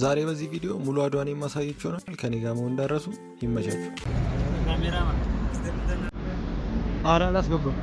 ዛሬ በዚህ ቪዲዮ ሙሉ አድዋን የማሳያችሁ ይሆናል። ከኔ ጋር መሆን እንዳረሱ ይመቻችሁ። ካሜራማን አራ አላስገባም።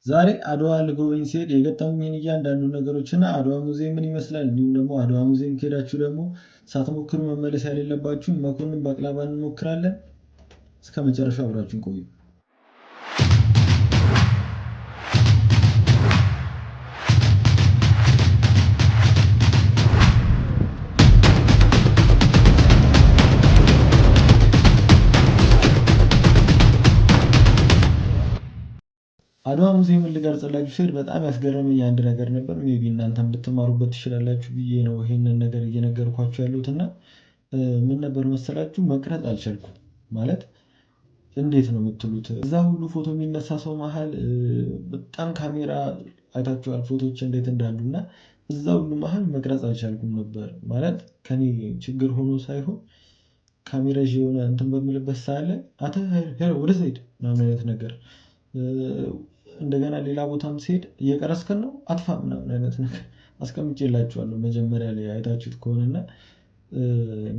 ዛሬ አድዋ ልጎበኝ ሲሄድ የገጠሙኝን እያንዳንዱ ነገሮችና አድዋ ሙዚየም ምን ይመስላል፣ እንዲሁም ደግሞ አድዋ ሙዚየም ከሄዳችሁ ደግሞ ሳትሞክሩ መመለስ የሌለባችሁን መኮንን ባቅላባን እንሞክራለን። እስከ መጨረሻው አብራችሁን ቆዩ። አድዋ ሙዚየምን ልገልጽላችሁ ስል በጣም ያስገረመኝ አንድ ነገር ነበር። ሜይ ቢ እናንተም ልትማሩበት ትችላላችሁ ብዬ ነው ይሄንን ነገር እየነገርኳችሁ ያሉት እና ምን ነበር መሰላችሁ መቅረጽ አልቻልኩም። ማለት እንዴት ነው የምትሉት? እዛ ሁሉ ፎቶ የሚነሳ ሰው መሀል በጣም ካሜራ አይታችኋል ፎቶዎች እንዴት እንዳሉ እና እዛ ሁሉ መሀል መቅረጽ አልቻልኩም ነበር። ማለት ከኔ ችግር ሆኖ ሳይሆን ካሜራ ይዤ የሆነ እንትን በምልበት ሰዓት ላይ ወደ ሄድ ምናምን አይነት ነገር እንደገና ሌላ ቦታም ሲሄድ እየቀረስከን ነው አጥፋ ምናምን አይነት ነገር አስቀምጬላችኋለሁ። መጀመሪያ ላይ አይታችሁት ከሆነና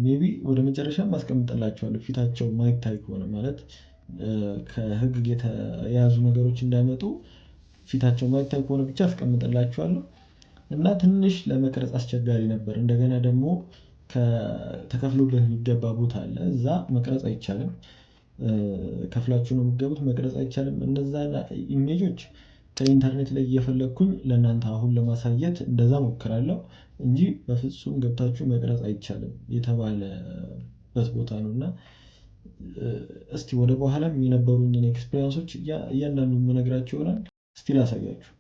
ሜይ ቢ ወደ መጨረሻም አስቀምጥላችኋለሁ። ፊታቸው ማይታይ ከሆነ ማለት ከህግ የተያዙ ነገሮች እንዳይመጡ ፊታቸው ማይታይ ከሆነ ብቻ አስቀምጥላችኋለሁ። እና ትንሽ ለመቅረጽ አስቸጋሪ ነበር። እንደገና ደግሞ ተከፍሎበት የሚገባ ቦታ አለ፣ እዛ መቅረጽ አይቻልም። ከፍላችሁ ነው የምትገቡት፣ መቅረጽ አይቻልም። እነዛ ኢሜጆች ከኢንተርኔት ላይ እየፈለግኩኝ ለእናንተ አሁን ለማሳየት እንደዛ ሞክራለሁ እንጂ በፍጹም ገብታችሁ መቅረጽ አይቻልም የተባለበት ቦታ ነው። እና እስቲ ወደ በኋላም የነበሩኝን ኤክስፔሪንሶች እያንዳንዱ የምነግራችሁ ይሆናል። እስቲ ላሳያችሁ።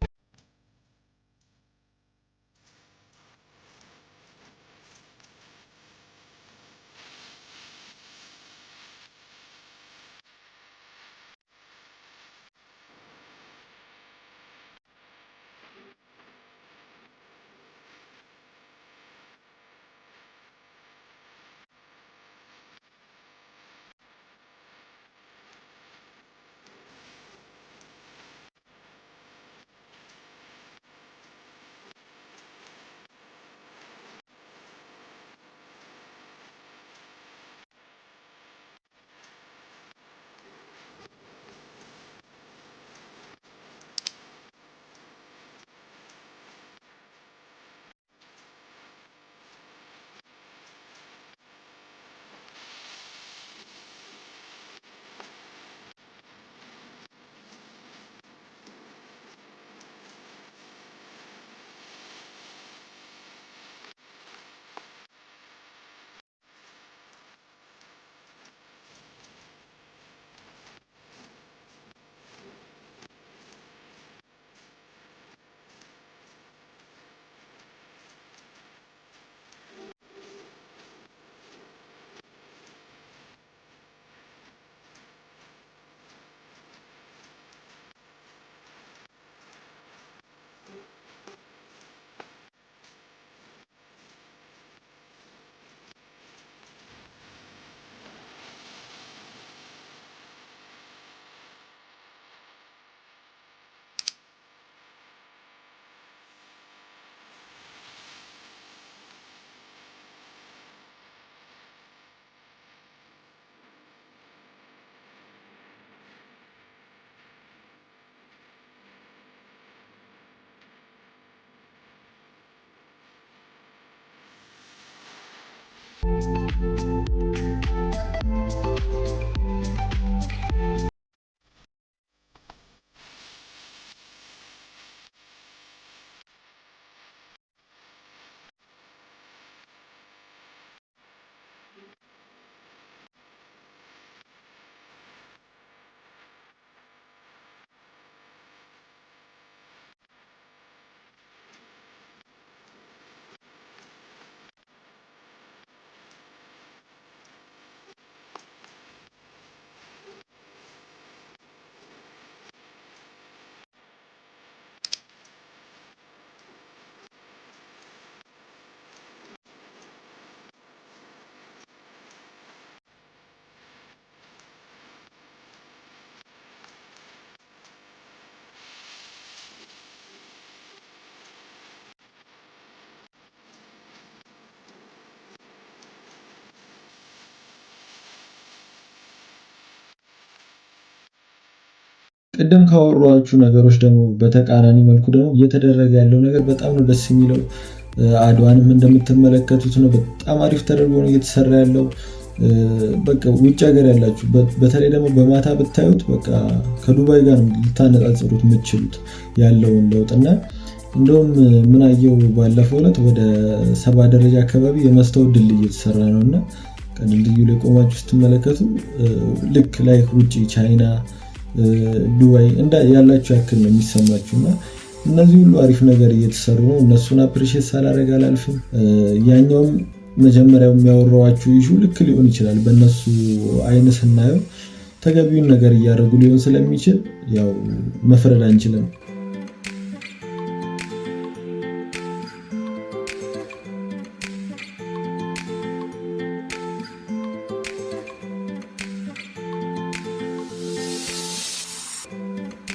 ቅድም ካወሯችሁ ነገሮች ደግሞ በተቃራኒ መልኩ ደግሞ እየተደረገ ያለው ነገር በጣም ነው ደስ የሚለው። አድዋንም እንደምትመለከቱት ነው። በጣም አሪፍ ተደርጎ ነው እየተሰራ ያለው። በቃ ውጭ ሀገር ያላችሁ በተለይ ደግሞ በማታ ብታዩት በቃ ከዱባይ ጋር ልታነጻጽሩት የምትችሉት ያለውን ለውጥ እና እንደውም ምን አየው ባለፈው ዕለት ወደ 70 ደረጃ አካባቢ የመስታወት ድልድይ እየተሰራ ነው እና ድልድዩ ላይ ቆማችሁ ስትመለከቱ ልክ ላይ ውጭ ቻይና፣ ዱባይ ያላችሁ ያክል ነው የሚሰማችሁ እና እነዚህ ሁሉ አሪፍ ነገር እየተሰሩ ነው። እነሱን አፕሪሼት ሳላደርግ አላልፍም። ያኛውም መጀመሪያው የሚያወራዋችሁ ይሹ ልክ ሊሆን ይችላል። በእነሱ አይን ስናየው ተገቢውን ነገር እያደረጉ ሊሆን ስለሚችል ያው መፍረድ አንችልም።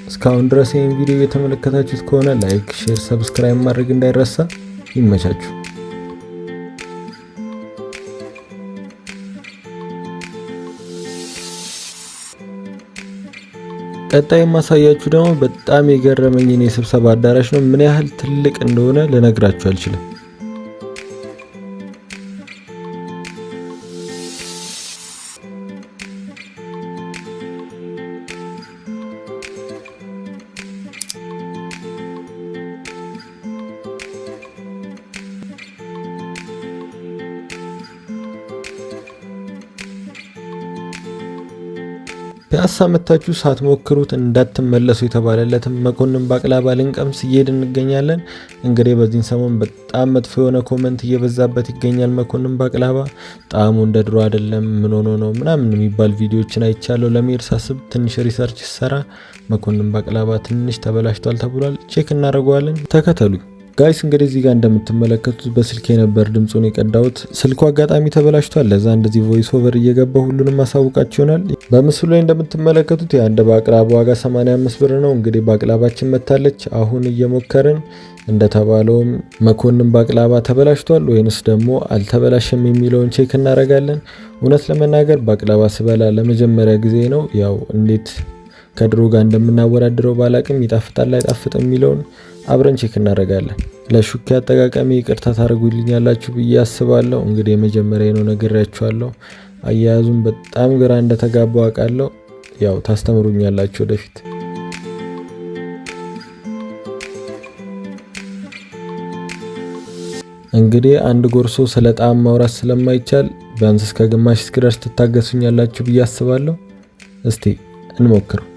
እስካሁን ድረስ ይህን ቪዲዮ የተመለከታችሁት ከሆነ ላይክ፣ ሼር፣ ሰብስክራይብ ማድረግ እንዳይረሳ። ይመቻችሁ። ቀጣይ የማሳያችሁ ደግሞ በጣም የገረመኝን የስብሰባ አዳራሽ ነው። ምን ያህል ትልቅ እንደሆነ ልነግራችሁ አልችልም። ፒያሳ መታችሁ ሳትሞክሩት እንዳትመለሱ የተባለለትን መኮንን ባቅላባ ልንቀምስ እየሄድን እንገኛለን። እንግዲህ በዚህን ሰሞን በጣም መጥፎ የሆነ ኮመንት እየበዛበት ይገኛል። መኮንን ባቅላባ ጣዕሙ እንደ ድሮ አይደለም፣ ምን ሆኖ ነው ምናምን የሚባል ቪዲዮዎችን አይቻለሁ። ለመሄድ ሳስብ ትንሽ ሪሰርች ሰራ መኮንን ባቅላባ ትንሽ ተበላሽቷል ተብሏል። ቼክ እናደርገዋለን። ተከተሉኝ ጋይስ። እንግዲህ እዚህ ጋር እንደምትመለከቱት በስልክ የነበር ድምፁን የቀዳሁት። ስልኩ አጋጣሚ ተበላሽቷል። ለዛ እንደዚህ ቮይስ ኦቨር እየገባ ሁሉንም ማሳውቃችሁ ይሆናል። በምስሉ ላይ እንደምትመለከቱት የአንድ ባቅላባ ዋጋ 85 ብር ነው። እንግዲህ ባቅላባችን መታለች። አሁን እየሞከርን እንደተባለውም መኮንን ባቅላባ ተበላሽቷል ወይንስ ደግሞ አልተበላሸም የሚለውን ቼክ እናደርጋለን። እውነት ለመናገር ባቅላባ ስበላ ለመጀመሪያ ጊዜ ነው። ያው እንዴት ከድሮ ጋር እንደምናወዳድረው ባላቅም ይጣፍጣል አይጣፍጥም የሚለውን አብረን ቼክ እናደርጋለን። ለሹኪ አጠቃቀሚ ይቅርታ ታደርጉልኛላችሁ ብዬ አስባለሁ። እንግዲህ የመጀመሪያ ነው ነግሬያችኋለሁ። አያያዙም በጣም ግራ እንደተጋባው አውቃለሁ። ያው ታስተምሩኛላችሁ ወደፊት። እንግዲህ አንድ ጎርሶ ስለ ጣዕም ማውራት ስለማይቻል ቢያንስ እስከ ግማሽ እስኪደርስ ትታገሱኛላችሁ ብዬ አስባለሁ። እስቲ እንሞክረው።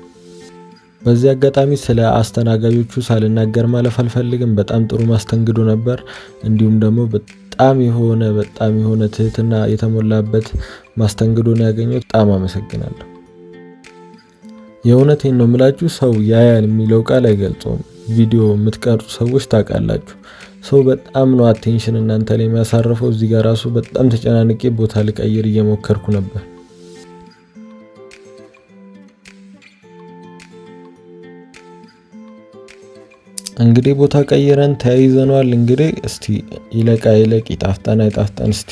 በዚህ አጋጣሚ ስለ አስተናጋጆቹ ሳልናገር ማለፍ አልፈልግም። በጣም ጥሩ ማስተንግዶ ነበር። እንዲሁም ደግሞ በጣም የሆነ ትህትና የተሞላበት ማስተንግዶ ነው ያገኘሁት። በጣም አመሰግናለሁ። የእውነቴን ነው የምላችሁ። ሰው ያያል የሚለው ቃል አይገልጸውም። ቪዲዮ የምትቀርጹ ሰዎች ታውቃላችሁ። ሰው በጣም ነው አቴንሽን እናንተ ላይ የሚያሳርፈው። እዚህ ጋር ራሱ በጣም ተጨናንቄ ቦታ ልቀይር እየሞከርኩ ነበር። እንግዲህ ቦታ ቀይረን ተያይዘናል። እንግዲህ እስቲ ይለቃ ይጣፍጠን አይጣፍጠን እስቲ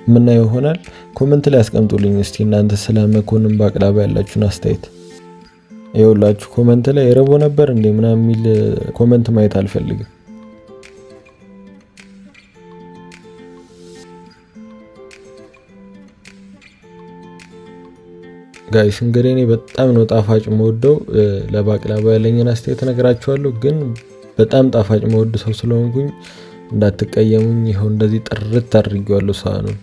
ምናየው ይሆናል። ኮሜንት ላይ አስቀምጡልኝ እስቲ እናንተ ስለ መኮንን ባቅላባ ያላችሁን አስተያየት። ይኸውላችሁ ኮሜንት ላይ ረቦ ነበር እንዴ ምናምን የሚል ኮሜንት ማየት አልፈልግም። ጋይስ እንግዲህ እኔ በጣም ነው ጣፋጭ መወደው። ለባቅላባ ያለኝን አስተያየት እነግራችኋለሁ። ግን በጣም ጣፋጭ መወድ ሰው ስለሆንኩኝ እንዳትቀየሙኝ። ይኸው እንደዚህ ጥርት አድርጌዋለሁ ሳህኑን።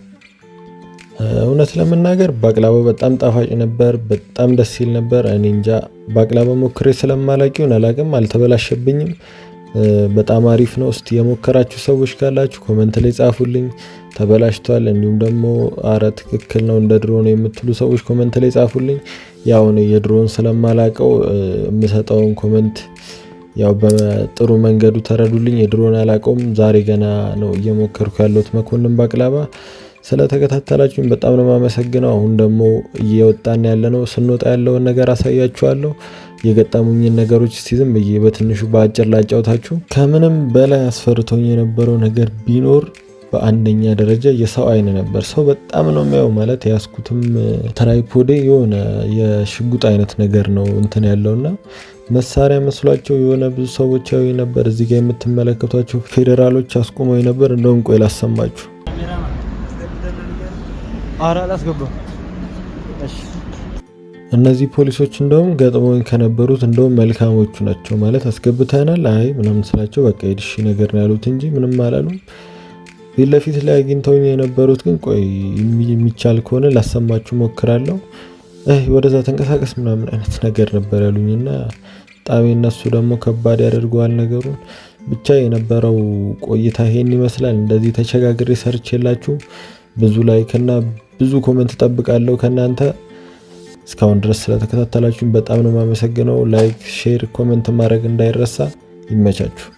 እውነት ለመናገር ባቅላባው በጣም ጣፋጭ ነበር። በጣም ደስ ይል ነበር። እኔ እንጃ ባቅላባ ሞክሬ ስለማላውቀው አላውቅም፣ አልተበላሸብኝም። በጣም አሪፍ ነው። እስቲ የሞከራችሁ ሰዎች ካላችሁ ኮሜንት ላይ ጻፉልኝ። ተበላሽቷል እንዲሁም ደግሞ አረ ትክክል ነው እንደ ድሮ ነው የምትሉ ሰዎች ኮሜንት ላይ ጻፉልኝ። ያው ነው የድሮን ስለማላውቀው የምሰጠውን ኮሜንት ያው በጥሩ መንገዱ ተረዱልኝ። የድሮን አላውቀውም። ዛሬ ገና ነው እየሞከርኩ ያለሁት መኮንን ባቅላባ። ስለተከታተላችሁኝ በጣም ነው የማመሰግነው። አሁን ደግሞ እየወጣን ያለነው ስንወጣ ያለውን ነገር አሳያችኋለሁ። የገጠሙኝን ነገሮች እስቲ ዝም ብዬ በትንሹ በአጭር ላጫውታችሁ። ከምንም በላይ አስፈርቶኝ የነበረው ነገር ቢኖር በአንደኛ ደረጃ የሰው አይን ነበር። ሰው በጣም ነው የሚያየው። ማለት ያስኩትም ትራይፖዴ የሆነ የሽጉጥ አይነት ነገር ነው እንትን ያለውና መሳሪያ መስሏቸው የሆነ ብዙ ሰዎች ያዩ ነበር። እዚህ ጋር የምትመለከቷቸው ፌዴራሎች አስቆመው ነበር። እንደውም ቆይ ላሰማችሁ። እነዚህ ፖሊሶች እንደውም ገጥሞኝ ከነበሩት እንደውም መልካሞቹ ናቸው። ማለት አስገብተናል አይ ምናምን ስላቸው በቃ ሄድሽ ነገር ነው ያሉት እንጂ ምንም አላሉም። ፊት ለፊት ላይ አግኝተውኝ የነበሩት ግን ቆይ የሚቻል ከሆነ ላሰማችሁ ሞክራለሁ፣ ወደዛ ተንቀሳቀስ ምናምን አይነት ነገር ነበር ያሉኝና በጣም እነሱ ደግሞ ከባድ ያደርገዋል ነገሩን። ብቻ የነበረው ቆይታ ይሄን ይመስላል። እንደዚህ ተቸጋግሬ ሰርቼላችሁ ብዙ ላይክ እና ብዙ ኮሜንት እጠብቃለሁ ከእናንተ። እስካሁን ድረስ ስለተከታተላችሁኝ በጣም ነው የማመሰግነው። ላይክ፣ ሼር፣ ኮሜንት ማድረግ እንዳይረሳ። ይመቻችሁ።